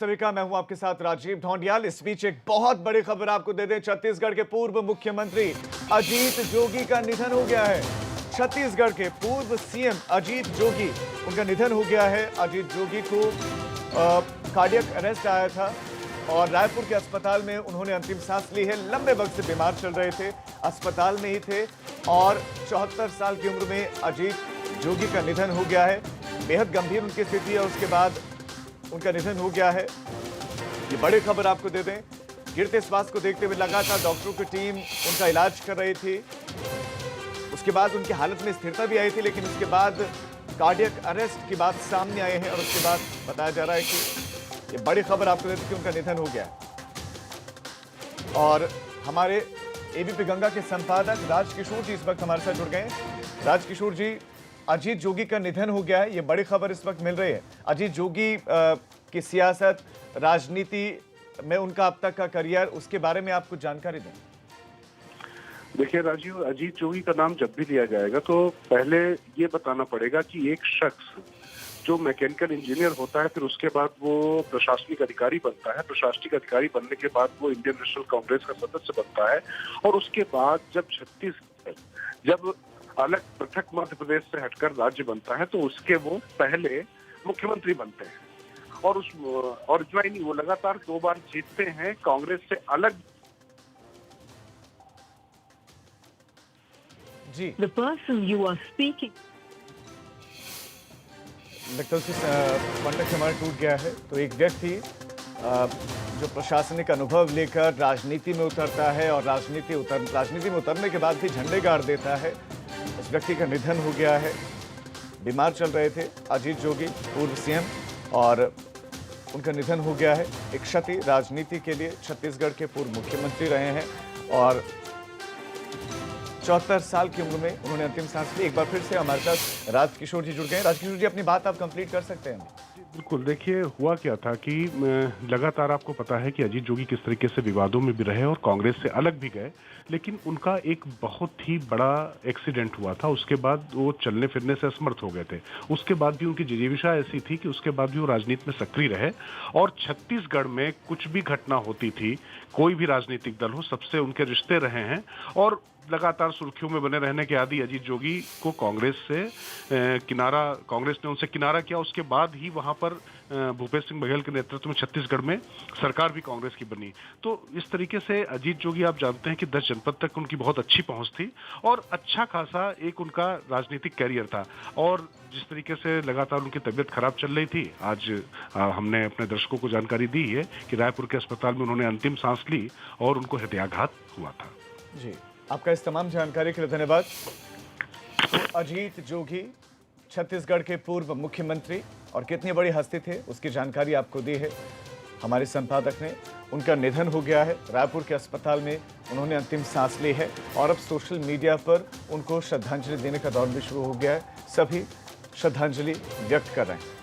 सभी का मैं हूं आपके साथ राजीव ढोंडियाल। इस बीच एक बहुत बड़ी खबर आपको दे दें। छत्तीसगढ़ के पूर्व मुख्यमंत्री अजीत जोगी का निधन हो गया है। छत्तीसगढ़ के पूर्व सीएम अजीत जोगी, उनका निधन हो गया है। अजीत जोगी को कार्डियक अरेस्ट आया था और रायपुर के अस्पताल में उन्होंने अंतिम सांस ली है। लंबे वक्त से बीमार चल रहे थे, अस्पताल में ही थे और 74 साल की उम्र में अजीत जोगी का निधन हो गया है। बेहद गंभीर उनकी स्थिति है, उसके बाद उनका निधन हो गया है। ये बड़ी खबर आपको दे दें। गिरते स्वास्थ्य को देखते हुए लगातार डॉक्टरों की टीम उनका इलाज कर रही थी। उसके बाद उनकी हालत में स्थिरता भी आई थी, लेकिन उसके बाद कार्डियक अरेस्ट की बात सामने आए हैं और उसके बाद बताया जा रहा है कि ये बड़ी खबर आपको दे दें कि उनका निधन हो गया है। और हमारे एबीपी गंगा के संपादक राजकिशोर जी इस वक्त हमारे साथ जुड़ गए हैं। राजकिशोर जी, अजीत जोगी का निधन हो गया है, ये बड़ी खबर इस वक्त मिल रही है। अजीत जोगी की सियासत, राजनीति में उनका अब तक का करियर, उसके बारे में आप कुछ जानकारी दें। देखिए राजीव, अजीत जोगी का नाम जब भी लिया जाएगा तो पहले ये बताना पड़ेगा कि एक शख्स जो मैकेनिकल इंजीनियर होता है, फिर उसके बाद वो प्रशासनिक अधिकारी बनता है। प्रशासनिक अधिकारी बनने के बाद वो इंडियन नेशनल कांग्रेस का सदस्य बनता है और उसके बाद जब अलग पृथक मध्य प्रदेश से हटकर राज्य बनता है तो उसके वो पहले मुख्यमंत्री बनते हैं और इतना ही नहीं, वो लगातार 2 बार जीतते हैं कांग्रेस से अलग। जी, The person you are speaking. लगता है कॉन्टेक्ट हमारा टूट गया है। तो एक व्यक्ति जो प्रशासनिक अनुभव लेकर राजनीति में उतरता है और राजनीति में उतरने के बाद भी झंडे गाड़ देता है, उस व्यक्ति का निधन हो गया है। बीमार चल रहे थे अजीत जोगी, पूर्व सीएम, और उनका निधन हो गया है। एक क्षति राजनीति के लिए। छत्तीसगढ़ के पूर्व मुख्यमंत्री रहे हैं और 74 साल की उम्र में उन्होंने अंतिम सांस ली। एक बार फिर से हमारे साथ राजकिशोर जी जुड़ गए। राजकिशोर जी, अपनी बात आप कंप्लीट कर सकते हैं। बिल्कुल, देखिए हुआ क्या था कि लगातार आपको पता है कि अजीत जोगी किस तरीके से विवादों में भी रहे और कांग्रेस से अलग भी गए, लेकिन उनका एक बहुत ही बड़ा एक्सीडेंट हुआ था। उसके बाद वो चलने फिरने से असमर्थ हो गए थे। उसके बाद भी उनकी जिजीविषा ऐसी थी कि उसके बाद भी वो राजनीति में सक्रिय रहे और छत्तीसगढ़ में कुछ भी घटना होती थी, कोई भी राजनीतिक दल हो, सबसे उनके रिश्ते रहे हैं और लगातार सुर्खियों में बने रहने के आदि अजीत जोगी को कांग्रेस ने उनसे किनारा किया। उसके बाद ही वहां पर भूपेश सिंह बघेल के नेतृत्व में छत्तीसगढ़ में सरकार भी कांग्रेस की बनी। तो इस तरीके से अजीत जोगी, आप जानते हैं कि 10 जनपद तक उनकी बहुत अच्छी पहुंच थी और अच्छा खासा एक उनका राजनीतिक कैरियर था। और जिस तरीके से लगातार उनकी तबीयत खराब चल रही थी, आज हमने अपने दर्शकों को जानकारी दी है कि रायपुर के अस्पताल में उन्होंने अंतिम सांस ली और उनको हृदयाघात हुआ था। जी, आपका इस तमाम जानकारी के लिए धन्यवाद। तो अजीत जोगी छत्तीसगढ़ के पूर्व मुख्यमंत्री और कितनी बड़ी हस्ती थे, उसकी जानकारी आपको दी है हमारे संपादक ने। उनका निधन हो गया है। रायपुर के अस्पताल में उन्होंने अंतिम सांस ली है और अब सोशल मीडिया पर उनको श्रद्धांजलि देने का दौर भी शुरू हो गया है। सभी श्रद्धांजलि व्यक्त कर रहे हैं।